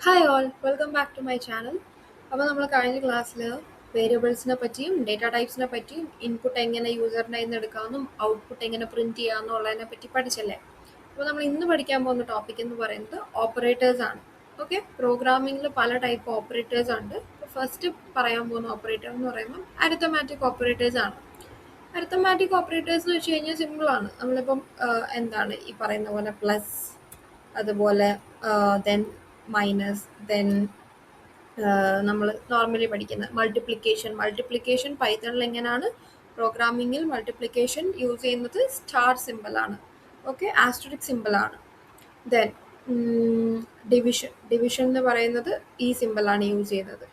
Hi all welcome back to my channel. അപ്പോൾ നമ്മൾ കഴിഞ്ഞ ക്ലാസ്സിൽ വേരിയബിൾസിനെ പറ്റിയും ഡേറ്റ ടൈപ്സിനെ പറ്റിയും ഇൻപുട്ട് എങ്ങനെ യൂസറിൻ്റെ കയ്യിൽ നിന്ന് എടുക്കാമെന്നും ഔട്ട്പുട്ട് എങ്ങനെ പ്രിൻറ്റ് ചെയ്യാമെന്നുള്ളതിനെ പറ്റി പഠിച്ചല്ലേ. അപ്പോൾ നമ്മൾ ഇന്ന് പഠിക്കാൻ പോകുന്ന ടോപ്പിക് എന്ന് പറയുന്നത് ഓപ്പറേറ്റേഴ്സ് ആണ്. ഓക്കെ, പ്രോഗ്രാമിങ്ങിൽ പല ടൈപ്പ് ഓപ്പറേറ്റേഴ്സ് ഉണ്ട്. ഫസ്റ്റ് പറയാൻ പോകുന്ന ഓപ്പറേറ്റർ എന്ന് പറയുമ്പോൾ അരിത്തമാറ്റിക് ഓപ്പറേറ്റേഴ്സ് ആണ്. അരിത്തമാറ്റിക് ഓപ്പറേറ്റേഴ്സ് എന്ന് വെച്ച് കഴിഞ്ഞാൽ സിമ്പിളാണ്. നമ്മളിപ്പം എന്താണ് ഈ പറയുന്ന പോലെ പ്ലസ്, അതുപോലെ ദെൻ മൈനസ്, ദെൻ നമ്മൾ നോർമലി പഠിക്കുന്ന മൾട്ടിപ്ലിക്കേഷൻ പൈത്തണിൽ എങ്ങനെയാണ് പ്രോഗ്രാമിങ്ങിൽ മൾട്ടിപ്ലിക്കേഷൻ യൂസ് ചെയ്യുന്നത് സ്റ്റാർ സിമ്പിളാണ്. ഓക്കെ, ആസ്ട്രിക് സിമ്പിളാണ്. ദെൻ ഡിവിഷൻ എന്ന് പറയുന്നത് ഈ സിമ്പിളാണ് യൂസ് ചെയ്യുന്നത്.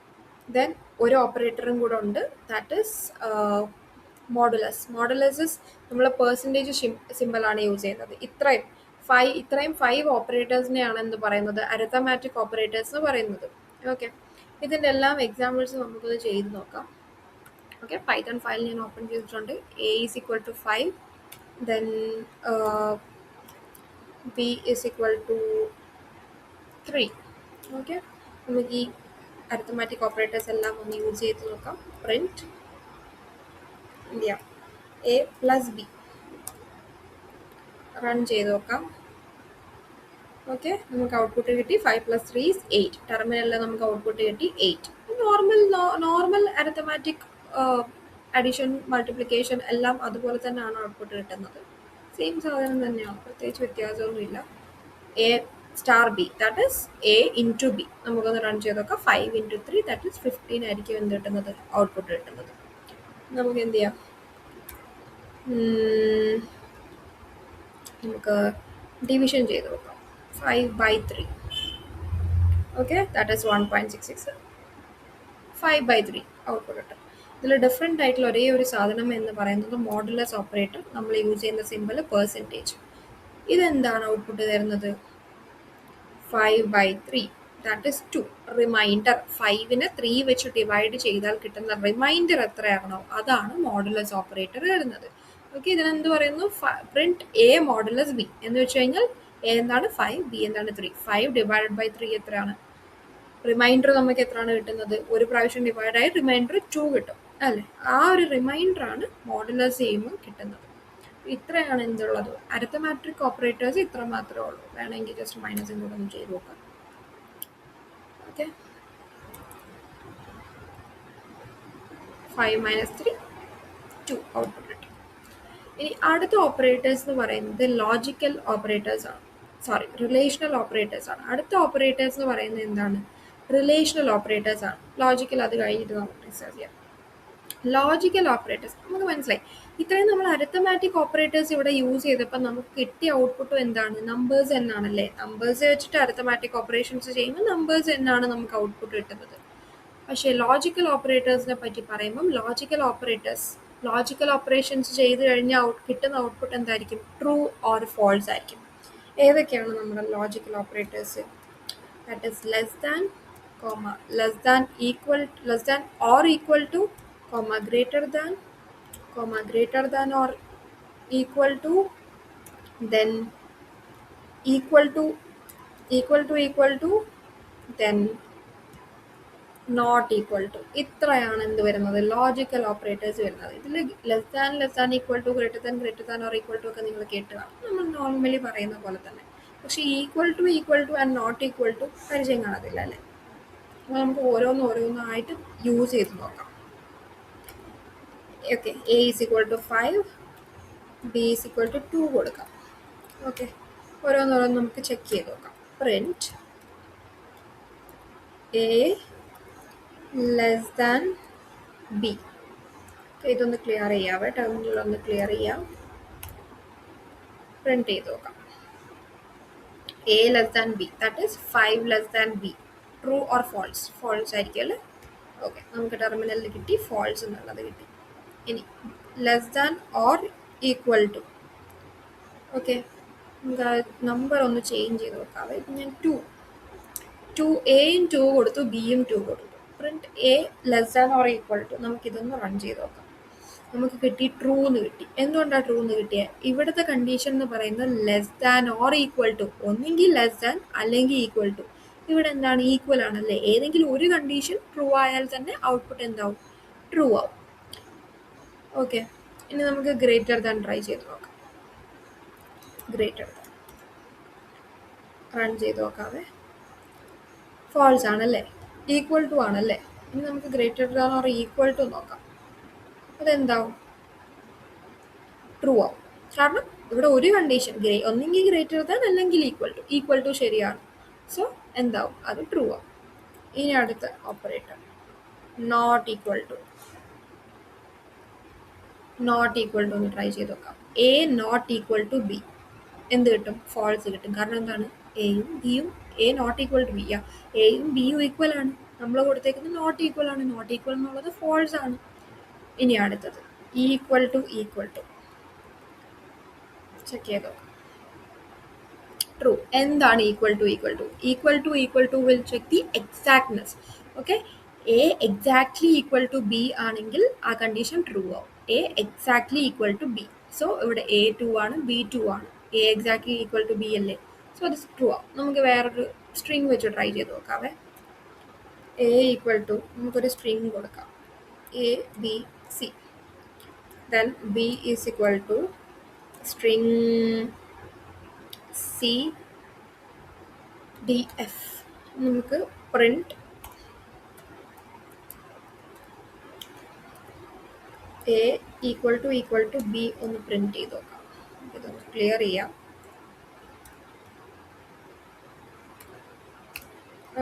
ദെൻ ഒരു ഓപ്പറേറ്ററും കൂടെ ഉണ്ട്, ദാറ്റ് ഈസ് മോഡുലസ്. നമ്മൾ പെർസെൻറ്റേജ് സിമ്പിളാണ് യൂസ് ചെയ്യുന്നത്. ഇത്രയും ഫൈവ് ഓപ്പറേറ്റേഴ്സിനെയാണ് എന്ത് പറയുന്നത്, അരിത്തമാറ്റിക് ഓപ്പറേറ്റേഴ്സ് എന്ന് പറയുന്നത്. ഓക്കെ, ഇതിൻ്റെ എല്ലാം എക്സാമ്പിൾസ് നമുക്കൊന്ന് ചെയ്ത് നോക്കാം. ഓക്കെ, പൈത്തൺ ഫയൽ ഞാൻ ഓപ്പൺ ചെയ്തിട്ടുണ്ട്. A is equal to 5, then B is equal to 3. Okay, നമുക്ക് ഈ അരിത്തമാറ്റിക് ഓപ്പറേറ്റേഴ്സ് എല്ലാം ഒന്ന് യൂസ് ചെയ്ത് നോക്കാം. Print A plus B run ചെയ്ത് നോക്കാം. ഓക്കെ, നമുക്ക് ഔട്ട്പുട്ട് കിട്ടി 5 + 3 = 8. ടെർമിനലിൽ നമുക്ക് ഔട്ട്പുട്ട് കിട്ടി 8. നോർമൽ അരിത്തമാറ്റിക് അഡീഷൻ മൾട്ടിപ്ലിക്കേഷൻ എല്ലാം അതുപോലെ തന്നെയാണ് ഔട്ട്പുട്ട് കിട്ടുന്നത്. സെയിം സാധനം തന്നെയാണ്, പ്രത്യേകിച്ച് വ്യത്യാസമൊന്നുമില്ല. A star B, that is A into B. നമുക്കൊന്ന് റൺ ചെയ്ത് നോക്കാം. 5 × 3, ദാറ്റ് ഈസ് 15 ആയിരിക്കും എന്ത് കിട്ടുന്നത്, ഔട്ട്പുട്ട് കിട്ടുന്നത്. നമുക്ക് എന്ത് ചെയ്യാം, നമുക്ക് ഡിവിഷൻ ചെയ്ത് നോക്കാം. 5/3. Okay, that is 1.66. 5/3 ഔട്ട്പുട്ട് കിട്ടും. ഇതിൽ ഡിഫറെൻ്റ് ആയിട്ടുള്ള ഒരേ ഒരു സാധനം എന്ന് പറയുന്നത് മോഡുലസ് ഓപ്പറേറ്റർ. നമ്മൾ യൂസ് ചെയ്യുന്ന സിമ്പിൾ പെർസെൻറ്റേജ്. ഇതെന്താണ് ഔട്ട്പുട്ട് തരുന്നത്, 5/3, ദാറ്റ് ഈസ് 2. റിമൈൻഡർ 5നെ 3 വെച്ച് ഡിവൈഡ് ചെയ്താൽ കിട്ടുന്ന റിമൈൻഡർ എത്രയാണോ അതാണ് മോഡുലസ് ഓപ്പറേറ്റർ വരുന്നത്. ഓക്കെ, ഇതിനെന്ത് പറയുന്നു, പ്രിന്റ് എ മോഡുലസ് ബി എന്ന് വെച്ച് കഴിഞ്ഞാൽ എ എന്താണ് 5, ബി എന്താണ് 3. 5 / 3 എത്രയാണ്, റിമൈൻഡർ നമുക്ക് എത്രയാണ് കിട്ടുന്നത്, ഒരു പ്രാവശ്യം ഡിവൈഡ് ആയി റിമൈൻഡർ 2 കിട്ടും അല്ലേ. ആ ഒരു റിമൈൻഡറാണ് മോഡുലസ് ചെയ്യുമ്പോൾ കിട്ടുന്നത്. ഇത്രയാണ് എന്തുള്ളത്, അരിത്തമാറ്റിക് ഓപ്പറേറ്റേഴ്സ് ഇത്ര മാത്രമേ ഉള്ളൂ. വേണമെങ്കിൽ ജസ്റ്റ് മൈനസും കൂടെ ഒന്ന് ചെയ്ത് നോക്കാം. ഓക്കെ, 5 - 3 2 ഔട്ട്പുട്ട് കിട്ടും. ഇനി അടുത്ത ഓപ്പറേറ്റേഴ്സ് എന്ന് പറയുന്നത് ലോജിക്കൽ ഓപ്പറേറ്റേഴ്സ് ആണ്, റിലേഷണൽ ഓപ്പറേറ്റേഴ്സ് ആണ്. അടുത്ത ഓപ്പറേറ്റേഴ്സ് എന്ന് പറയുന്നത് എന്താണ്, റിലേഷണൽ ഓപ്പറേറ്റേഴ്സ് ആണ്. ലോജിക്കൽ അത് കഴിഞ്ഞിട്ട് നമുക്ക് ഡിസ്കസ് ചെയ്യാം. ലോജിക്കൽ ഓപ്പറേറ്റേഴ്സ് നമുക്ക് മനസ്സിലായി. ഇത്രയും നമ്മൾ അരിത്തമാറ്റിക് ഓപ്പറേറ്റേഴ്സ് ഇവിടെ യൂസ് ചെയ്തപ്പോൾ നമുക്ക് കിട്ടിയ ഔട്ട്പുട്ട് എന്താണ്, നമ്പേഴ്സ് എന്നാണല്ലേ. നമ്പേഴ്സ് വെച്ചിട്ട് അരിത്തമാറ്റിക് ഓപ്പറേഷൻസ് ചെയ്യുമ്പോൾ നമ്പേഴ്സ് എന്നാണ് നമുക്ക് ഔട്ട്പുട്ട് കിട്ടുന്നത്. പക്ഷേ ലോജിക്കൽ ഓപ്പറേറ്റേഴ്സിനെ പറ്റി പറയുമ്പം ലോജിക്കൽ ഓപ്പറേഷൻസ് ചെയ്ത് കഴിഞ്ഞാൽ കിട്ടുന്ന ഔട്ട്പുട്ട് എന്തായിരിക്കും, ട്രൂ ഓർ ഫോൾസ് ആയിരിക്കും. ഏതൊക്കെയാണ് നമ്മുടെ logical operators, that is less than, less than or equal to, greater than or equal to, then equal to, then not equal to. ഇത്രയാണ് എന്ത് വരുന്നത്, ലോജിക്കൽ ഓപ്പറേറ്റേഴ്സ് വരുന്നത്. ഇതിൽ less than equal to, greater than or equal to ഒക്കെ നിങ്ങൾ കേട്ട് കാണും, നമ്മൾ നോർമലി പറയുന്ന പോലെ തന്നെ. പക്ഷേ equal to and not equal to പരിചയം കാണത്തില്ല അല്ലേ. അപ്പോൾ നമുക്ക് ഓരോന്നായിട്ട് യൂസ് ചെയ്ത് നോക്കാം. Okay, A is equal to 5, B is equal to 2 കൊടുക്കാം. ഓക്കെ, ഓരോന്ന് നമുക്ക് ചെക്ക് ചെയ്ത് നോക്കാം. Print A less than B. ഇതൊന്ന് ക്ലിയർ ചെയ്യാവേ, ടെർമിനലൊന്ന് ക്ലിയർ ചെയ്യാം. പ്രിന്റ് ചെയ്ത് നോക്കാം. A less than B, that is 5 less than B. True or false, false ആയിരിക്കും അല്ലേ. ഓക്കെ, നമുക്ക് ടെർമിനലിൽ കിട്ടി ഫോൾസ് എന്നുള്ളത് കിട്ടി. ഇനി less than or equal to. Okay, നമുക്ക് നമ്പർ ഒന്ന് ചേഞ്ച് ചെയ്ത് നോക്കാവേ. ഞാൻ 2 എയും 2 കൊടുത്തു, ബിയും 2 കൊടുത്തു. Print A less than or equal to. നമുക്കിതൊന്ന് റൺ ചെയ്ത് നോക്കാം. നമുക്ക് കിട്ടി ട്രൂ എന്ന് കിട്ടി. എന്തുകൊണ്ടാണ് ട്രൂ എന്ന് കിട്ടിയത്, ഇവിടുത്തെ കണ്ടീഷൻ എന്ന് പറയുന്നത് less than or equal to, ഒന്നെങ്കിൽ ലെസ് ദാൻ അല്ലെങ്കിൽ ഈക്വൽ ടു. ഇവിടെ എന്താണ് ഈക്വൽ ആണല്ലേ, ഏതെങ്കിലും ഒരു കണ്ടീഷൻ ട്രൂ ആയാൽ തന്നെ ഔട്ട്പുട്ട് എന്താവും, ട്രൂ ആവും. ഓക്കെ, ഇനി നമുക്ക് ഗ്രേറ്റർ ദാൻ ട്രൈ ചെയ്ത് നോക്കാം. ഗ്രേറ്റർ ദാൻ റൺ ചെയ്ത് നോക്കാവേ. ഫാൾസ് ആണല്ലേ, ഈക്വൽ ടു ആണല്ലേ. ഇനി നമുക്ക് greater than or equal to നോക്കാം. അതെന്താവും, ട്രൂ ആവും. കാരണം ഇവിടെ ഒരു കണ്ടീഷൻ ഒന്നെങ്കിൽ ഗ്രേറ്റർ ദാൻ അല്ലെങ്കിൽ ഈക്വൽ ടു ശരിയാണ്. സോ എന്താവും, അത് ട്രൂ ആവും. ഇനി അടുത്ത operator not equal to. Not equal to ഒന്ന് ട്രൈ ചെയ്ത് നോക്കാം. A not equal to B എന്ത് കിട്ടും, ഫാൾസ് കിട്ടും. കാരണം എന്താണ്, എയും ബിയും, A not equal to B, എയും ബിയും ഈക്വൽ ആണ്, നമ്മൾ കൊടുത്തേക്കുന്നത് നോട്ട് ഈക്വൽ ആണ്. നോട്ട് ഈക്വൽ എന്നുള്ളത് ഫാൾസ് ആണ്. ഇനി അടുത്തത് ഈക്വൽ ടു ചെക്ക് ചെയ്ത് നോക്കാം. ട്രൂ. എന്താണ് equal to equal to will check the exactness. Okay, A exactly equal to B ആണെങ്കിൽ ആ കണ്ടീഷൻ ട്രൂ ആവും. A exactly equal to B. So ഇവിടെ എ 2 ആണ്, ബി 2 ആണ്, A exactly equal to B അല്ലേ. സോ അത് true ആവും. നമുക്ക് വേറൊരു സ്ട്രിങ് വെച്ച് ട്രൈ ചെയ്ത് നോക്കാവേ. എ ഈക്വൽ ടു, നമുക്കൊരു സ്ട്രിങ് കൊടുക്കാം, A B C. Then B is equal to string C D F. നമുക്ക് print A equal to B ഒന്ന് പ്രിന്റ് ചെയ്ത് നോക്കാം. ഇതൊന്ന് ക്ലിയർ ചെയ്യാം.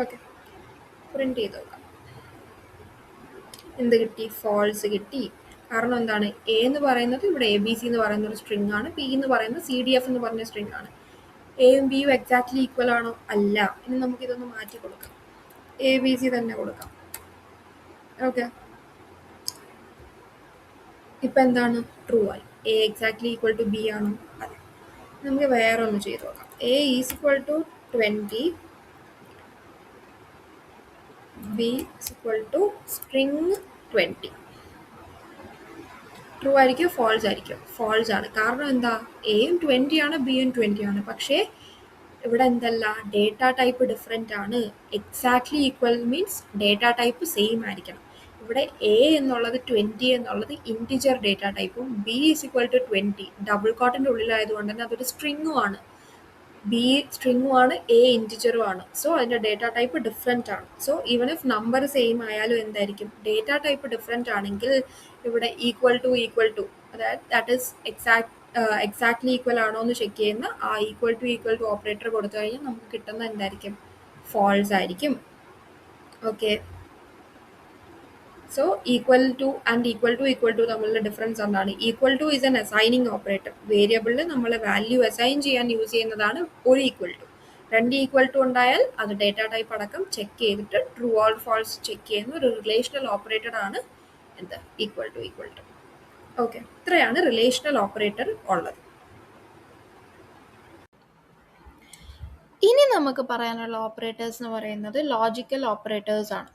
ഓക്കെ, പ്രിന്റ് ചെയ്ത് നോക്കാം. എന്ത് കിട്ടി, ഫാൾസ് കിട്ടി. കാരണം എന്താണ്, എ എന്ന് പറയുന്നത് ഇവിടെ എ ബി സി എന്ന് പറയുന്ന ഒരു സ്ട്രിങ് ആണ്, ബി എന്ന് പറയുന്നത് സി ഡി എഫ് എന്ന് പറഞ്ഞ സ്ട്രിങ് ആണ്. എയും ബിയും എക്സാക്ട്ലി ഈക്വൽ ആണോ, അല്ല. ഇനി നമുക്കിതൊന്ന് മാറ്റി കൊടുക്കാം, എ ബി സി തന്നെ കൊടുക്കാം. ഓക്കെ, ഇപ്പം എന്താണ്, ട്രൂ ആയി. A exactly equal to B ആണോ, അതെ. നമുക്ക് വേറെ ഒന്ന് ചെയ്ത് നോക്കാം. A is equal to 20, B is equal to string 20. True ആയിരിക്കും, ഫാൾസ് ആയിരിക്കും, ഫാൾസ് ആണ്. കാരണം എന്താ, എയും 20 ആണ്, ബിയും 20 ആണ്. പക്ഷേ ഇവിടെ എന്തല്ല, ഡേറ്റ ടൈപ്പ് ഡിഫറെൻ്റ് ആണ്. Exactly equal means data type same ആയിരിക്കണം. ഇവിടെ എ എന്നുള്ളത് 20 എന്നുള്ളത് ഇൻറ്റിജർ ഡേറ്റ ടൈപ്പും, B is equal to 20 double കോട്ടിൻ്റെ ഉള്ളിലായതുകൊണ്ട് തന്നെ അതൊരു സ്ട്രിങ്ങും ആണ്. ബി സ്ട്രിങ്ങും ആണ്, എ ഇൻറ്റിജറും ആണ്. സോ അതിൻ്റെ ഡേറ്റ ടൈപ്പ് ഡിഫറെൻ്റ് ആണ്. So even if number same ആയാലും എന്തായിരിക്കും, ഡേറ്റ ടൈപ്പ് ഡിഫറെൻ്റ് ആണെങ്കിൽ ഇവിടെ ഈക്വൽ ടു, അതായത് ദാറ്റ് ഈസ് എക്സാക്ട്ലി ഈക്വൽ ആണോ എന്ന് ചെക്ക് ചെയ്യുന്ന ആ ഈക്വൽ ടു ഓപ്പറേറ്റർ കൊടുത്തു കഴിഞ്ഞാൽ നമുക്ക് കിട്ടുന്ന എന്തായിരിക്കും, ഫാൾസ് ആയിരിക്കും. Okay, so equal to and equal to തമ്മിലുള്ള ഡിഫറൻസ് എന്താണ്, equal to is an assigning operator. വേരിയബിളിൽ നമ്മൾ വാല്യൂ അസൈൻ ചെയ്യാൻ യൂസ് ചെയ്യുന്നതാണ് ഒരു ഈക്വൽ ടു. രണ്ട് ഈക്വൽ ടു ഉണ്ടായാൽ അത് ഡേറ്റ ടൈപ്പ് അടക്കം ചെക്ക് ചെയ്തിട്ട് ട്രൂ ഓർ ഫാൾസ് ചെക്ക് ചെയ്യുന്ന ഒരു റിലേഷണൽ ഓപ്പറേറ്റർ ആണ് എന്ത്, ഈക്വൽ ടു. ഓക്കെ, ഇത്രയാണ് റിലേഷണൽ ഓപ്പറേറ്റർ ഉള്ളത്. ഇനി നമുക്ക് പറയാനുള്ള ഓപ്പറേറ്റേഴ്സ് എന്ന് പറയുന്നത് ലോജിക്കൽ ഓപ്പറേറ്റേഴ്സ് ആണ്.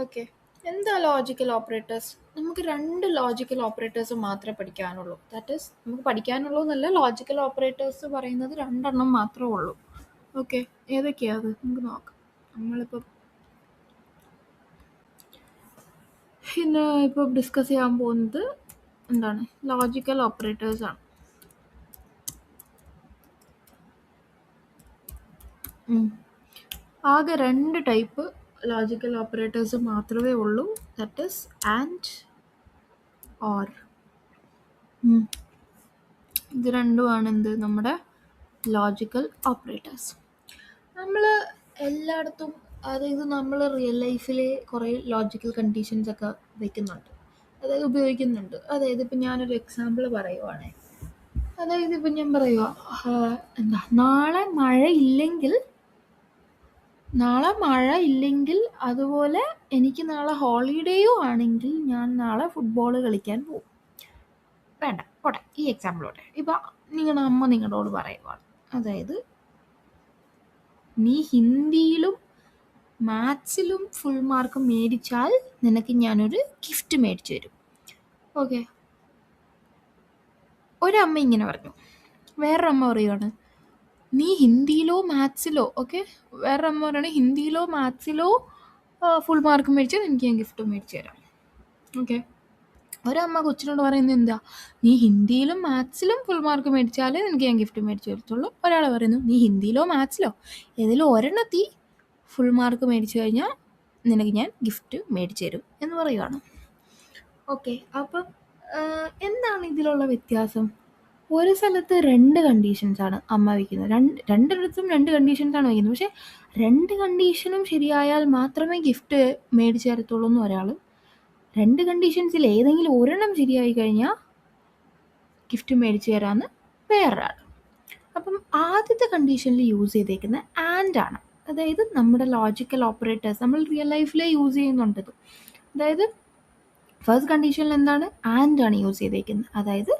ഓക്കെ, എന്താ ലോജിക്കൽ ഓപ്പറേറ്റേഴ്സ്? നമുക്ക് രണ്ട് ലോജിക്കൽ ഓപ്പറേറ്റേഴ്സ് മാത്രമേ പഠിക്കാനുള്ളൂ. ദാറ്റ് ഈസ് നമുക്ക് പഠിക്കാനുള്ളൂ എന്നല്ല, ലോജിക്കൽ ഓപ്പറേറ്റേഴ്സ് പറയുന്നത് രണ്ടെണ്ണം മാത്രമേ ഉള്ളൂ. ഓക്കെ, ഏതൊക്കെയാണ് അത് നമുക്ക് നോക്കാം. നമ്മളിപ്പോൾ ഇപ്പോൾ ഡിസ്കസ് ചെയ്യാൻ പോകുന്നത് എന്താണ്, ലോജിക്കൽ ഓപ്പറേറ്റേഴ്സ് ആണ്. ആകെ രണ്ട് ടൈപ്പ് ലോജിക്കൽ ഓപ്പറേറ്റേഴ്സ് മാത്രമേ ഉള്ളൂ. That is and, or. ഇത് രണ്ടുമാണ് എന്ത്, നമ്മുടെ ലോജിക്കൽ ഓപ്പറേറ്റേഴ്സ്. നമ്മൾ എല്ലായിടത്തും, അതായത് നമ്മൾ റിയൽ ലൈഫിൽ കുറേ ലോജിക്കൽ കണ്ടീഷൻസ് ഒക്കെ വയ്ക്കുന്നുണ്ട്, അതായത് ഉപയോഗിക്കുന്നുണ്ട്. അതായത് ഇപ്പം ഞാനൊരു എക്സാമ്പിൾ പറയുവാണേ, അതായത് ഇപ്പം ഞാൻ പറയുക, എന്താ, നാളെ മഴ ഇല്ലെങ്കിൽ അതുപോലെ എനിക്ക് നാളെ ഹോളിഡേയും ആണെങ്കിൽ ഞാൻ നാളെ ഫുട്ബോൾ കളിക്കാൻ പോകും. വേണ്ട, പോട്ടെ, ഈ എക്സാമ്പിളോട്ടെ. ഇപ്പം നിങ്ങളുടെ അമ്മ നിങ്ങളോട് പറയുവാണ്, അതായത് നീ ഹിന്ദിയിലും മാത്സിലും ഫുൾ മാർക്ക് മേടിച്ചാൽ നിനക്ക് ഞാനൊരു ഗിഫ്റ്റ് മേടിച്ചു തരും. ഓക്കെ, ഒരമ്മ ഇങ്ങനെ പറഞ്ഞു. വേറൊരമ്മ പറയുവാണ്, നീ ഹിന്ദിയിലോ മാത്സിലോ ഓക്കെ വേറെ അമ്മ പറയുകയാണ് ഹിന്ദിയിലോ മാത്സിലോ ഫുൾ മാർക്ക് മേടിച്ചാൽ എനിക്ക് ഞാൻ ഗിഫ്റ്റ് മേടിച്ചു തരാം. ഓക്കെ, ഒരമ്മ കൊച്ചിനോട് പറയുന്നത് എന്താ, നീ ഹിന്ദിയിലും മാത്സിലും ഫുൾ മാർക്ക് മേടിച്ചാൽ എനിക്ക് ഞാൻ ഗിഫ്റ്റ് മേടിച്ചു തരത്തുള്ളൂ. ഒരാൾ പറയുന്നു നീ ഹിന്ദിയിലോ മാത്സിലോ ഏതെങ്കിലും ഒരെണ്ണത്തിൽ ഫുൾ മാർക്ക് മേടിച്ചു കഴിഞ്ഞാൽ നിനക്ക് ഞാൻ ഗിഫ്റ്റ് മേടിച്ചു തരും എന്ന് പറയുവാണ്. ഓക്കെ, അപ്പം എന്താണ് ഇതിലുള്ള വ്യത്യാസം? ഒരു സ്ഥലത്ത് 2 കണ്ടീഷൻസാണ് അമ്മ വയ്ക്കുന്നത്. രണ്ടിടത്തും 2 കണ്ടീഷൻസാണ് വയ്ക്കുന്നത്. പക്ഷേ 2 കണ്ടീഷനും ശരിയായാൽ മാത്രമേ ഗിഫ്റ്റ് മേടിച്ചു തരത്തുള്ളൂ എന്ന് ഒരാൾ, 2 കണ്ടീഷൻസിൽ ഏതെങ്കിലും ഒരെണ്ണം ശരിയായി കഴിഞ്ഞാൽ ഗിഫ്റ്റ് മേടിച്ചു തരാമെന്ന് വേറൊരാൾ. അപ്പം ആദ്യത്തെ കണ്ടീഷനിൽ യൂസ് ചെയ്തേക്കുന്ന ആൻഡ് ആണ്. അതായത് നമ്മുടെ ലോജിക്കൽ ഓപ്പറേറ്റേഴ്സ് നമ്മൾ റിയൽ ലൈഫിൽ യൂസ് ചെയ്യുന്നുണ്ടത്. അതായത് ഫസ്റ്റ് കണ്ടീഷനിൽ എന്താണ്, ആൻഡ് ആണ് യൂസ് ചെയ്തേക്കുന്നത്. അതായത്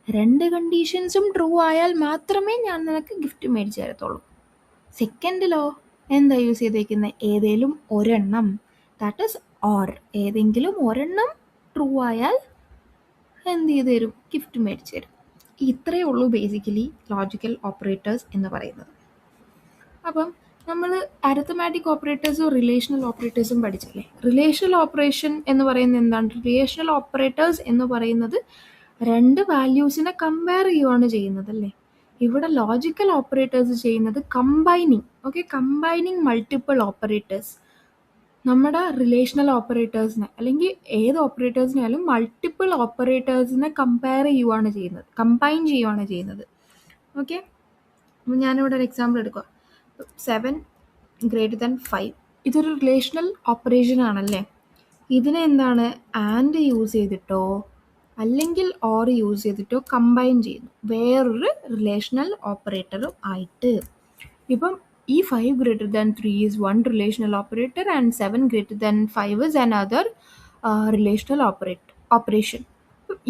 2 കണ്ടീഷൻസും ട്രൂ ആയാൽ മാത്രമേ ഞാൻ നിനക്ക് ഗിഫ്റ്റ് മേടിച്ചു തരത്തുള്ളൂ. സെക്കൻഡിലോ എന്താ യൂസ് ചെയ്തേക്കുന്നത്, ഏതെങ്കിലും ഒരെണ്ണം, ദാറ്റ് ഈസ് ഓർ, ഏതെങ്കിലും ഒരെണ്ണം ട്രൂ ആയാൽ എന്ത് ചെയ്ത് തരും, ഗിഫ്റ്റ് മേടിച്ചു തരും. ഇത്രയേ ഉള്ളൂ ബേസിക്കലി ലോജിക്കൽ ഓപ്പറേറ്റേഴ്സ് എന്ന് പറയുന്നത്. അപ്പം നമ്മൾ അരിത്തമാറ്റിക് ഓപ്പറേറ്റേഴ്സും റിലേഷണൽ ഓപ്പറേറ്റേഴ്സും പഠിച്ചല്ലേ. റിലേഷണൽ ഓപ്പറേഷൻ എന്ന് പറയുന്നത് എന്താണ്, റിലേഷണൽ ഓപ്പറേറ്റേഴ്സ് എന്ന് പറയുന്നത് 2 വാല്യൂസിനെ കമ്പയർ ചെയ്യുവാണ് ചെയ്യുന്നത് അല്ലേ. ഇവിടെ ലോജിക്കൽ ഓപ്പറേറ്റേഴ്സ് ചെയ്യുന്നത് combining. Okay, combining multiple operators. നമ്മുടെ റിലേഷണൽ ഓപ്പറേറ്റേഴ്സിനെ അല്ലെങ്കിൽ ഏത് ഓപ്പറേറ്റേഴ്സിനായാലും മൾട്ടിപ്പിൾ ഓപ്പറേറ്റേഴ്സിനെ കമ്പയർ ചെയ്യുവാണ് ചെയ്യുന്നത്, കമ്പൈൻ ചെയ്യുവാണ് ചെയ്യുന്നത്. ഓക്കെ, അപ്പം ഞാനിവിടെ ഒരു എക്സാമ്പിൾ എടുക്കുക. 7 > 5 ഇതൊരു റിലേഷണൽ ഓപ്പറേഷൻ ആണല്ലേ. ഇതിനെ എന്താണ്, ആൻഡ് യൂസ് ചെയ്തിട്ടോ അല്ലെങ്കിൽ ഓർ യൂസ് ചെയ്തിട്ടോ കമ്പൈൻ ചെയ്യുന്നു വേറൊരു റിലേഷണൽ ഓപ്പറേറ്ററും ആയിട്ട്. ഇപ്പം ഈ 5 > 3 is one relational operator and 7 > 5 is another relational operation.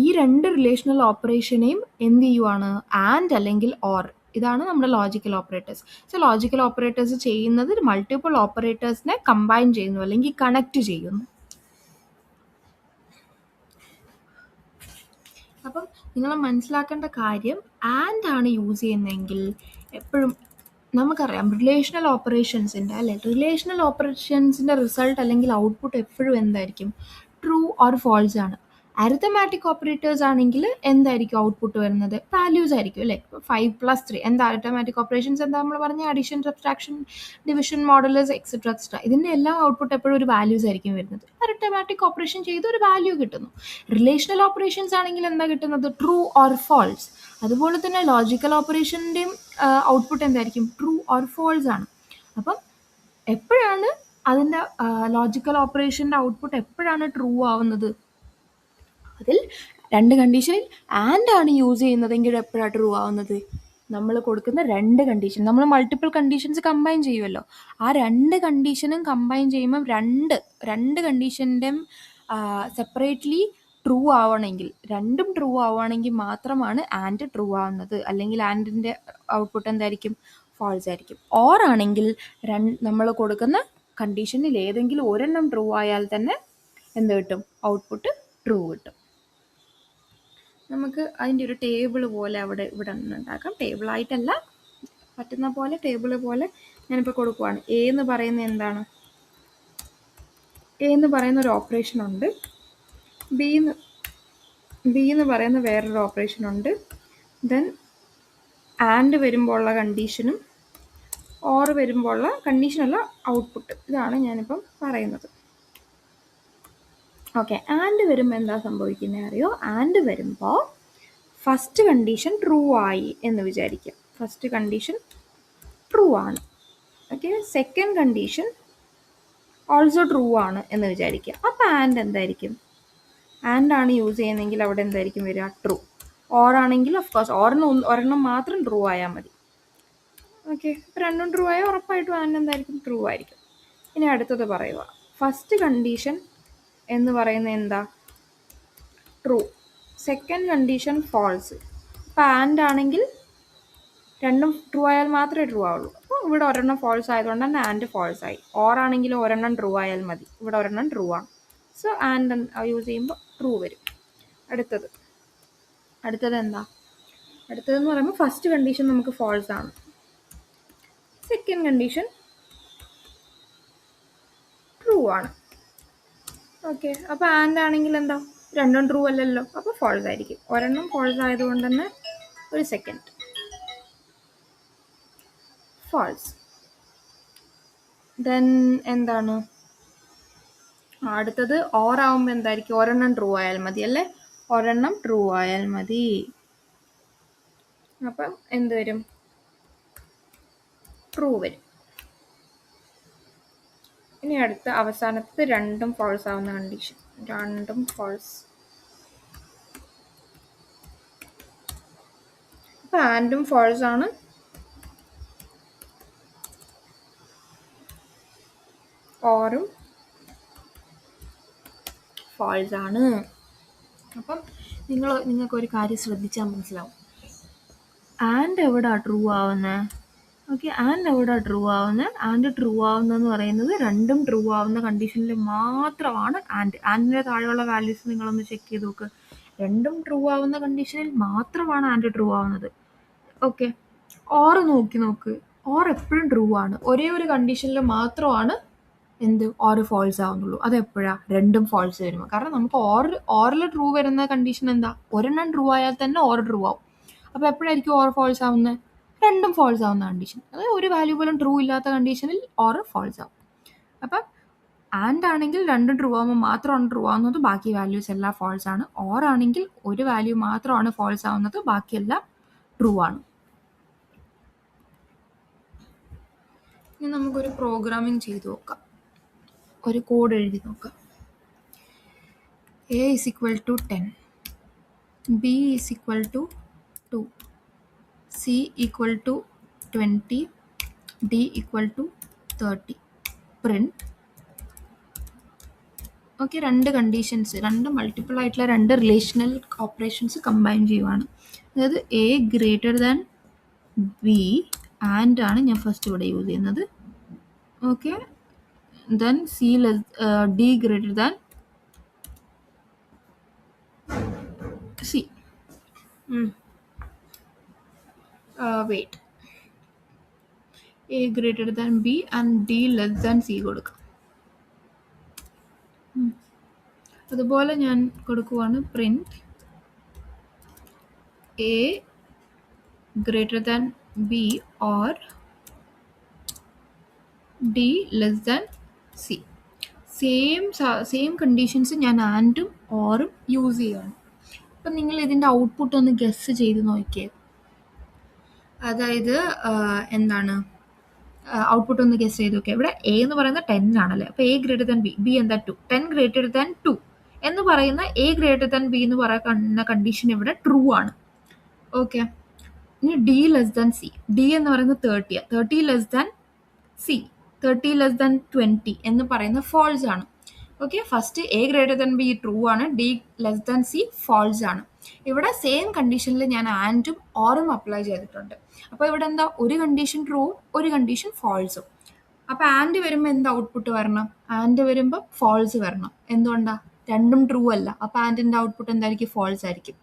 ഈ 2 റിലേഷണൽ ഓപ്പറേഷനെയും എന്ത് ചെയ്യുവാണ്, ആൻഡ് അല്ലെങ്കിൽ ഓർ, ഇതാണ് നമ്മുടെ logical operators. So logical operators ചെയ്യുന്നത് മൾട്ടിപ്പിൾ ഓപ്പറേറ്റേഴ്സിനെ കമ്പൈൻ ചെയ്യുന്നു അല്ലെങ്കിൽ കണക്ട് ചെയ്യുന്നു. അപ്പം നിങ്ങൾ മനസ്സിലാക്കേണ്ട കാര്യം, ആൻഡ് ആണ് യൂസ് ചെയ്യുന്നതെങ്കിൽ എപ്പോഴും നമുക്കറിയാം റിലേഷണൽ ഓപ്പറേഷൻസിൻ്റെ അല്ലെ, റിലേഷണൽ ഓപ്പറേഷൻസിൻ്റെ റിസൾട്ട് അല്ലെങ്കിൽ ഔട്ട്പുട്ട് എപ്പോഴും എന്തായിരിക്കും, ട്രൂ ഓർ ഫോൾസ് ആണ്. അരിത്തമാറ്റിക് ഓപ്പറേറ്റേഴ്സ് ആണെങ്കിൽ എന്തായിരിക്കും ഔട്ട്പുട്ട് വരുന്നത്, വാല്യൂസ് ആയിരിക്കും അല്ലേ. 5 + 3 എന്താ, അരിത്തമാറ്റിക് ഓപ്പറേഷൻസ് എന്താ നമ്മൾ പറഞ്ഞ addition, subtraction, division, modulus, etcetera etcetera. ഇതിൻ്റെ എല്ലാം ഔട്ട്പുട്ട് എപ്പോഴും ഒരു വാല്യൂസ് ആയിരിക്കും വരുന്നത്. അരിത്തമാറ്റിക് ഓപ്പറേഷൻ ചെയ്ത് ഒരു വാല്യൂ കിട്ടുന്നു. റിലേഷണൽ ഓപ്പറേഷൻസ് ആണെങ്കിൽ എന്താ കിട്ടുന്നത്, ട്രൂ ഓർ ഫോൾസ്. അതുപോലെ തന്നെ ലോജിക്കൽ ഓപ്പറേഷൻ്റെയും ഔട്ട്പുട്ട് എന്തായിരിക്കും, ട്രൂ ഓർ ഫോൾസ് ആണ്. അപ്പം എപ്പോഴാണ് അതിൻ്റെ ലോജിക്കൽ ഓപ്പറേഷൻ്റെ ഔട്ട്പുട്ട് എപ്പോഴാണ് ട്രൂ ആവുന്നത്, അതിൽ 2 കണ്ടീഷനിൽ ആൻഡ് ആണ് യൂസ് ചെയ്യുന്നതെങ്കിൽ എപ്പോഴാണ് ട്രൂ ആവുന്നത്, നമ്മൾ കൊടുക്കുന്ന 2 കണ്ടീഷൻ, നമ്മൾ മൾട്ടിപ്പിൾ കണ്ടീഷൻസ് കമ്പൈൻ ചെയ്യുമല്ലോ, ആ 2 കണ്ടീഷനും കമ്പൈൻ ചെയ്യുമ്പം രണ്ട് കണ്ടീഷൻ്റെയും സെപ്പറേറ്റ്ലി ട്രൂ ആവണമെങ്കിൽ, രണ്ടും ട്രൂ ആവുകയാണെങ്കിൽ മാത്രമാണ് ആൻഡ് ട്രൂ ആവുന്നത്. അല്ലെങ്കിൽ ആൻഡിൻ്റെ ഔട്ട്പുട്ട് എന്തായിരിക്കും, ഫോൾസ് ആയിരിക്കും. ഓർ ആണെങ്കിൽ നമ്മൾ കൊടുക്കുന്ന കണ്ടീഷനിൽ ഏതെങ്കിലും ഒരെണ്ണം ട്രൂ ആയാൽ തന്നെ എന്ത് കിട്ടും, ഔട്ട്പുട്ട് ട്രൂ കിട്ടും. നമുക്ക് അതിൻ്റെ ഒരു ടേബിൾ പോലെ ഇവിടെ ഉണ്ടാക്കാം. ടേബിളായിട്ടല്ല, പറ്റുന്ന പോലെ ടേബിൾ പോലെ ഞാനിപ്പോൾ കൊടുക്കുവാണ്. എ എന്ന് പറയുന്നത് എന്താണ്, എ എന്ന് പറയുന്ന ഒരു ഓപ്പറേഷൻ ഉണ്ട്, ബി എന്ന് പറയുന്ന വേറൊരു ഓപ്പറേഷൻ ഉണ്ട്, ദെൻ ആൻഡ് വരുമ്പോൾ ഉള്ള കണ്ടീഷനും ഓർ വരുമ്പോൾ ഉള്ള കണ്ടീഷനല്ല ഔട്ട്പുട്ട്. ഇതാണ് ഞാനിപ്പം പറയുന്നത്. ഓക്കെ, ആൻഡ് വരുമ്പോൾ എന്താ സംഭവിക്കുന്നത് അറിയോ, ആൻഡ് വരുമ്പോൾ ഫസ്റ്റ് കണ്ടീഷൻ ട്രൂ ആയി എന്ന് വിചാരിക്കുക. ഫസ്റ്റ് കണ്ടീഷൻ ട്രൂ ആണ്. Okay, second condition also true ആണ് എന്ന് വിചാരിക്കുക. അപ്പോൾ ആൻഡ് എന്തായിരിക്കും, ആൻഡ് ആണ് യൂസ് ചെയ്യുന്നതെങ്കിൽ അവിടെ എന്തായിരിക്കും വരിക, ട്രൂ. ഓർ ആണെങ്കിൽ ഓഫ്കോഴ്സ് ഒരെണ്ണം മാത്രം ട്രൂ ആയാൽ മതി. ഓക്കെ, ഇപ്പോൾ രണ്ടും ട്രൂ ആയാൽ ഉറപ്പായിട്ടും ആൻഡ് എന്തായിരിക്കും, ട്രൂ ആയിരിക്കും. ഇനി അടുത്തത് പറയുക, ഫസ്റ്റ് കണ്ടീഷൻ എന്ന് പറയുന്നത് എന്താ, ട്രൂ. Second condition false. അപ്പോൾ ആൻഡ് ആണെങ്കിൽ രണ്ടും ട്രൂ ആയാൽ മാത്രമേ ട്രൂ ആവുള്ളൂ. അപ്പോൾ ഇവിടെ ഒരെണ്ണം ഫോൾസ് ആയതുകൊണ്ട് തന്നെ ആൻഡ് ഫോൾസ് ആയി. ഓർ ആണെങ്കിൽ ഒരെണ്ണം ട്രൂ ആയാൽ മതി, ഇവിടെ ഒരെണ്ണം ട്രൂ ആണ്. സോ ആൻഡ് യൂസ് ചെയ്യുമ്പോൾ ട്രൂ വരും. അടുത്തത് എന്താ, അടുത്തതെന്ന് പറയുമ്പോൾ ഫസ്റ്റ് കണ്ടീഷൻ നമുക്ക് ഫോൾസ് ആണ്. സെക്കൻഡ് കണ്ടീഷൻ ട്രൂ ആണ്. ഓക്കെ, അപ്പോൾ ആൻഡ് ആണെങ്കിൽ എന്താ, രണ്ടും ട്രൂ അല്ലല്ലോ, അപ്പോൾ ഫോൾസ് ആയിരിക്കും. ഒരെണ്ണം ഫോൾസ് ആയതുകൊണ്ട് തന്നെ ഒരു സെക്കൻഡ് ഫോൾസ്. ദെൻ എന്താണ് അടുത്തത്, ഓർ ആവുമ്പോൾ എന്തായിരിക്കും, ഒരെണ്ണം ട്രൂ ആയാൽ മതി അല്ലേ, ഒരെണ്ണം ട്രൂ ആയാൽ മതി. അപ്പം എന്ത് വരും, ട്രൂ വരും. ഇനി അടുത്ത അവസാനത്തെ രണ്ടും ഫോൾസ് ആവുന്ന കണ്ടീഷൻ, രണ്ടും ഫോൾസ്. അപ്പം ആൻഡും ഫോൾസ് ആണ്, ഓറും ഫോൾസ് ആണ്. അപ്പം നിങ്ങൾക്കൊരു കാര്യം ശ്രദ്ധിച്ചാൽ മനസ്സിലാവും, ആൻഡ് എവിടാ ട്രൂ ആവുന്നത്. ഓക്കെ, ആൻഡ് എവിടാ ട്രൂ ആവുന്നത്, ആൻഡ് ട്രൂ ആവുന്നതെന്ന് പറയുന്നത് രണ്ടും ട്രൂ ആവുന്ന കണ്ടീഷനിൽ മാത്രമാണ് ആൻഡിൻ്റെ താഴെയുള്ള വാല്യൂസ് നിങ്ങളൊന്ന് ചെക്ക് ചെയ്ത് നോക്ക്. രണ്ടും ട്രൂ ആവുന്ന കണ്ടീഷനിൽ മാത്രമാണ് ആൻഡ് ട്രൂ ആവുന്നത്. ഓക്കെ, ഓർ നോക്ക്, ഓർ എപ്പോഴും ട്രൂ ആണ്. ഒരേ ഒരു കണ്ടീഷനിൽ മാത്രമാണ് എന്ത് ഓർ ഫോൾസ് ആവുന്നുള്ളൂ. അതെപ്പോഴാണ്, രണ്ടും ഫോൾസ് വരുമ്പോൾ. കാരണം നമുക്ക് ഓറിൽ ട്രൂ വരുന്ന കണ്ടീഷൻ എന്താ, ഒരെണ്ണം ട്രൂ ആയാൽ തന്നെ ഓർ ട്രൂ ആവും. അപ്പോൾ എപ്പോഴായിരിക്കും ഓർ ഫോൾസ് ആവുന്നത്, രണ്ടും ഫോൾസ് ആവുന്ന കണ്ടീഷൻ. അതായത് ഒരു വാല്യൂ പോലും ട്രൂ ഇല്ലാത്ത കണ്ടീഷനിൽ ഓർ ഫോൾസ് ആവും. അപ്പം ആൻഡ് ആണെങ്കിൽ രണ്ടും ട്രൂ ആവുമ്പോൾ മാത്രമാണ് ട്രൂ ആവുന്നത്, ബാക്കി വാല്യൂസ് എല്ലാം ഫോൾസ് ആണ്. ഓർ ആണെങ്കിൽ ഒരു വാല്യൂ മാത്രമാണ് ഫോൾസ് ആവുന്നത്, ബാക്കിയെല്ലാം ട്രൂ ആണ്. ഇനി നമുക്കൊരു പ്രോഗ്രാമിംഗ് ചെയ്ത് നോക്കാം, ഒരു കോഡ് എഴുതി നോക്കാം. A is equal to 10, B is equal to 2, C equal to 20, D equal to 30. Print. Okay, രണ്ട് കണ്ടീഷൻസ്, രണ്ട് മൾട്ടിപ്പിൾ ആയിട്ടുള്ള രണ്ട് റിലേഷണൽ ഓപ്പറേഷൻസ് കമ്പൈൻ ചെയ്യുവാണ്. അതായത് A greater than B and ആണ് ഞാൻ ഫസ്റ്റ് ഇവിടെ യൂസ് ചെയ്യുന്നത്. Okay, then D greater than C. Wait, A greater than B and D less than C കൊടുക്കാം. അതുപോലെ ഞാൻ കൊടുക്കുവാണ് print A greater than B or D less than C. Same conditions ഞാൻ ആൻഡും ഓറും use ചെയ്യുകയാണ്. അപ്പം നിങ്ങൾ ഇതിൻ്റെ ഔട്ട്പുട്ട് ഒന്ന് ഗസ് ചെയ്ത് നോക്കിയേ. അതായത് എന്താണ് ഔട്ട്പുട്ട് ഒന്ന് ഗസ് ചെയ്ത് നോക്കിയാൽ, ഇവിടെ A എന്ന് പറയുന്നത് 10 ആണല്ലേ, അപ്പോൾ A greater than B, B എന്താ 2, 10 ഗ്രേറ്റർ ദാൻ 2 എന്ന് പറയുന്ന A ഗ്രേറ്റർ ദാൻ B എന്ന് പറയുന്ന കണ്ടീഷൻ ഇവിടെ ട്രൂ ആണ്. ഓക്കെ, ഇനി D less than C, D എന്ന് പറയുന്നത് 30, 30 less than C, 30 less than 20 എന്ന് പറയുന്ന ഫോൾസ് ആണ്. Okay, first A greater than B true ആണ്, D less than C false ആണ്. ഇവിടെ സെയിം കണ്ടീഷനിൽ ഞാൻ ആൻഡും ഓറും അപ്ലൈ ചെയ്തിട്ടുണ്ട്. അപ്പോൾ ഇവിടെ എന്താ, ഒരു കണ്ടീഷൻ ട്രൂവും ഒരു കണ്ടീഷൻ ഫോൾസും. അപ്പോൾ ആൻഡ് വരുമ്പോൾ എന്താ ഔട്ട്പുട്ട് വരണം, ആൻഡ് വരുമ്പോൾ ഫോൾസ് വരണം. എന്തുകൊണ്ടാ, രണ്ടും ട്രൂ അല്ല, അപ്പോൾ ആൻഡിൻ്റെ ഔട്ട്പുട്ട് എന്തായിരിക്കും, ഫോൾസ് ആയിരിക്കും.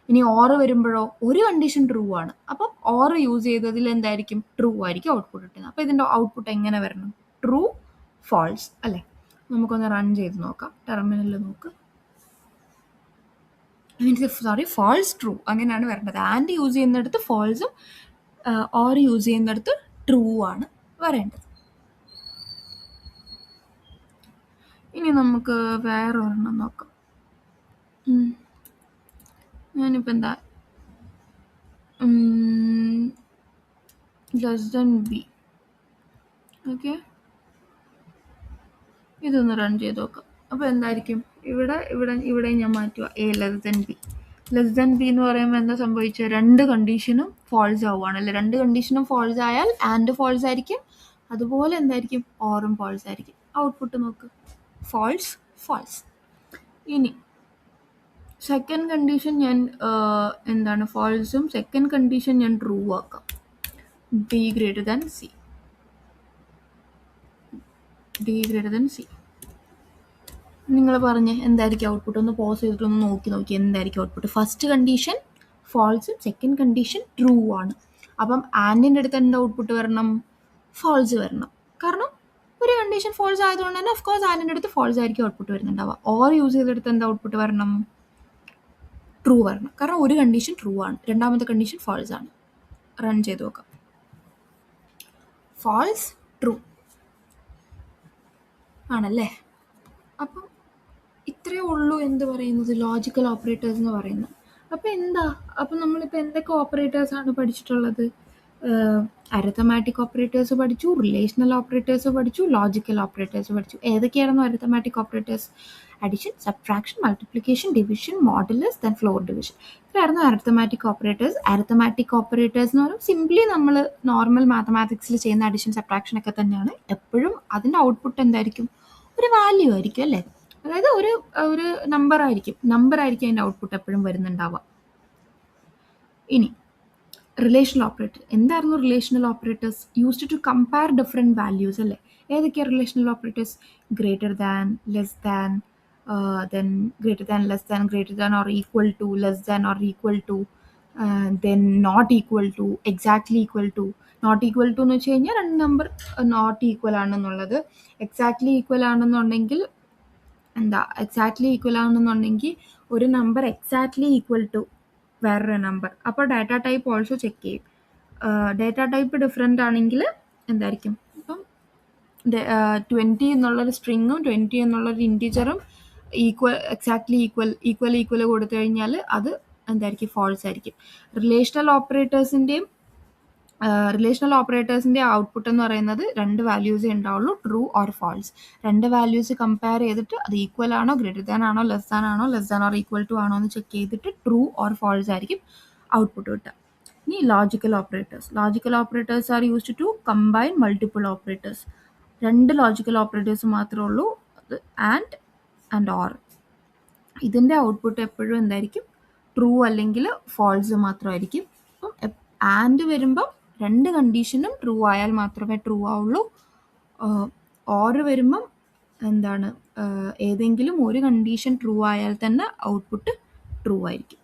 ഇനി ഓറ് വരുമ്പോഴോ ഒരു കണ്ടീഷൻ ട്രൂ ആണ്, അപ്പം ഓറ് യൂസ് ചെയ്തതിൽ എന്തായിരിക്കും, ട്രൂ ആയിരിക്കും ഔട്ട്പുട്ട് കിട്ടുന്നത്. അപ്പോൾ ഇതിൻ്റെ ഔട്ട്പുട്ട് എങ്ങനെ വരണം, ട്രൂ ഫോൾസ് അല്ലേ. നമുക്കൊന്ന് റൺ ചെയ്ത് നോക്കാം, ടെർമിനലിൽ നോക്ക്. ഫോൾസ് ട്രൂ അങ്ങനെയാണ് വരേണ്ടത്. ആൻഡ് യൂസ് ചെയ്യുന്നിടത്ത് ഫോൾസും ഓർ യൂസ് ചെയ്യുന്നിടത്ത് ട്രൂ ആണ് വരേണ്ടത്. ഇനി നമുക്ക് വേറെ ഒരെണ്ണം നോക്കാം. ഞാനിപ്പോൾ എന്താ ലെസ് ദാൻ ബി. ഓക്കെ, ഇതൊന്ന് റൺ ചെയ്ത് നോക്കാം. അപ്പോൾ എന്തായിരിക്കും, ഇവിടെ ഞാൻ മാറ്റുക A less than B. Less than B എന്ന് പറയുമ്പോൾ എന്താ സംഭവിച്ചത്, രണ്ട് കണ്ടീഷനും ഫോൾസ് ആവുകയാണല്ലേ. രണ്ട് കണ്ടീഷനും ഫോൾസ് ആയാൽ ആൻഡ് ഫോൾസ് ആയിരിക്കും, അതുപോലെ എന്തായിരിക്കും, ഓറും ഫോൾസ് ആയിരിക്കും. ഔട്ട്പുട്ട് നോക്ക്, ഫോൾസ് ഫോൾസ്. ഇനി സെക്കൻഡ് കണ്ടീഷൻ ഞാൻ എന്താണ് ഫോൾസും സെക്കൻഡ് കണ്ടീഷൻ ഞാൻ ട്രൂ ആക്കാം. D greater than C, D greater than C. നിങ്ങൾ പറഞ്ഞ് എന്തായിരിക്കും ഔട്ട്പുട്ട്, ഒന്ന് പോസ് ചെയ്തിട്ടൊന്ന് നോക്കി എന്തായിരിക്കും ഔട്ട്പുട്ട്. ഫസ്റ്റ് കണ്ടീഷൻ ഫോൾസും സെക്കൻഡ് കണ്ടീഷൻ ട്രൂ ആണ്. അപ്പം ആൻഡിൻ്റെ അടുത്ത് എന്താ ഔട്ട്പുട്ട് വരണം, ഫാൾസ് വരണം. കാരണം ഒരു കണ്ടീഷൻ ഫോൾസ് ആയതുകൊണ്ട് തന്നെ ഓഫ് കോഴ്സ് അതിൻ്റെ അടുത്ത് ഫോൾസ് ആയിരിക്കും ഔട്ട്പുട്ട് വരുന്നുണ്ടാവുക. ഓർ യൂസ് ചെയ്തെടുത്ത് എന്താ ഔട്ട്പുട്ട് വരണം? ട്രൂ വരണം. കാരണം ഒരു കണ്ടീഷൻ ട്രൂ ആണ്, രണ്ടാമത്തെ കണ്ടീഷൻ ഫാൾസ് ആണ്. റൺ ചെയ്ത് നോക്കാം. ഫാൾസ്, ട്രൂ ആണല്ലേ. അപ്പം ഇത്രയേ ഉള്ളൂ എന്ത് പറയുന്നത്, ലോജിക്കൽ ഓപ്പറേറ്റേഴ്സ് എന്ന് പറയുന്നത്. അപ്പോൾ എന്താ, അപ്പം നമ്മളിപ്പോൾ എന്തൊക്കെ ഓപ്പറേറ്റേഴ്സാണ് പഠിച്ചിട്ടുള്ളത്? അരിത്തമാറ്റിക് ഓപ്പറേറ്റേഴ്സ് പഠിച്ചു, റിലേഷണൽ ഓപ്പറേറ്റേഴ്സ് പഠിച്ചു, ലോജിക്കൽ ഓപ്പറേറ്റേഴ്സ് പഠിച്ചു. ഏതൊക്കെയായിരുന്നു arithmetic operators? Addition, subtraction, multiplication, division, modulus, then floor division. ഇതായിരുന്നു അരിത്തമാറ്റിക് ഓപ്പറേറ്റേഴ്സ്. അരിത്തമാറ്റിക് ഓപ്പറേറ്റേഴ്സ് എന്ന് പറയുമ്പോൾ സിംപ്ലി നമ്മൾ നോർമൽ മാത്തമാറ്റിക്സിൽ ചെയ്യുന്ന അഡിഷൻ സബ്ട്രാക്ഷൻ ഒക്കെ തന്നെയാണ്. എപ്പോഴും അതിൻ്റെ ഔട്ട്പുട്ട് എന്തായിരിക്കും? ഒരു വാല്യൂ ആയിരിക്കും അല്ലേ. അതായത് ഒരു നമ്പർ ആയിരിക്കും അതിൻ്റെ ഔട്ട്പുട്ട് എപ്പോഴും വരുന്നുണ്ടാവുക. ഇനി റിലേഷണൽ ഓപ്പറേറ്റർ എന്തായിരുന്നു? Relational operators used to compare different values അല്ലേ. ഏതൊക്കെയാണ് relational operators? Greater than, less than, then greater than, less than, greater than or equal to, less than or equal to, then not equal to, exactly equal to. Not equal to എന്ന് വെച്ച് കഴിഞ്ഞാൽ രണ്ട് number not equal ആണെന്നുള്ളത്. Exactly equal ആണെന്നുണ്ടെങ്കിൽ എന്താ, exactly equal ആണെന്നുണ്ടെങ്കിൽ ഒരു number exactly equal to വേറൊരു നമ്പർ. അപ്പോൾ ഡാറ്റ ടൈപ്പ് ഓൾസോ ചെക്ക് ചെയ്യും. ഡാറ്റ ടൈപ്പ് ഡിഫറെൻ്റ് ആണെങ്കിൽ എന്തായിരിക്കും? ഇപ്പം 20 എന്നുള്ളൊരു സ്ട്രിങ്ങും 20 എന്നുള്ളൊരു ഇൻറ്റിജറും എക്സാക്ട്ലി ഈക്വൽ കൊടുത്തു കഴിഞ്ഞാൽ അത് എന്തായിരിക്കും? ഫോൾസ് ആയിരിക്കും. റിലേഷണൽ ഓപ്പറേറ്റേഴ്സിൻ്റെ ഔട്ട്പുട്ട് എന്ന് പറയുന്നത് രണ്ട് വാല്യൂസേ ഉണ്ടാവുള്ളൂ, ട്രൂ ഓർ ഫാൾസ്. രണ്ട് വാല്യൂസ് കമ്പയർ ചെയ്തിട്ട് അത് ഈക്വൽ ആണോ, ഗ്രേറ്റർ ദാൻ ആണോ, less than or equal to ആണോ എന്ന് ചെക്ക് ചെയ്തിട്ട് ട്രൂ ഓർ ഫാൾസ് ആയിരിക്കും ഔട്ട്പുട്ട് കിട്ടുക. ഇനി logical operators are used to combine multiple operators. രണ്ട് ലോജിക്കൽ ഓപ്പറേറ്റേഴ്സ് മാത്രമേ ഉള്ളൂ, അത് ആൻഡ് ഓർ. ഇതിൻ്റെ ഔട്ട്പുട്ട് എപ്പോഴും എന്തായിരിക്കും? ട്രൂ അല്ലെങ്കിൽ ഫാൾസ് മാത്രമായിരിക്കും. അപ്പം ആൻഡ് വരുമ്പം രണ്ട് കണ്ടീഷനും ട്രൂ ആയാൽ മാത്രമേ ട്രൂ ആവുള്ളൂ. ഓർ വരുമ്പം എന്താണ്, ഏതെങ്കിലും ഒരു കണ്ടീഷൻ ട്രൂ ആയാൽ തന്നെ ഔട്ട്പുട്ട് ട്രൂ ആയിരിക്കും.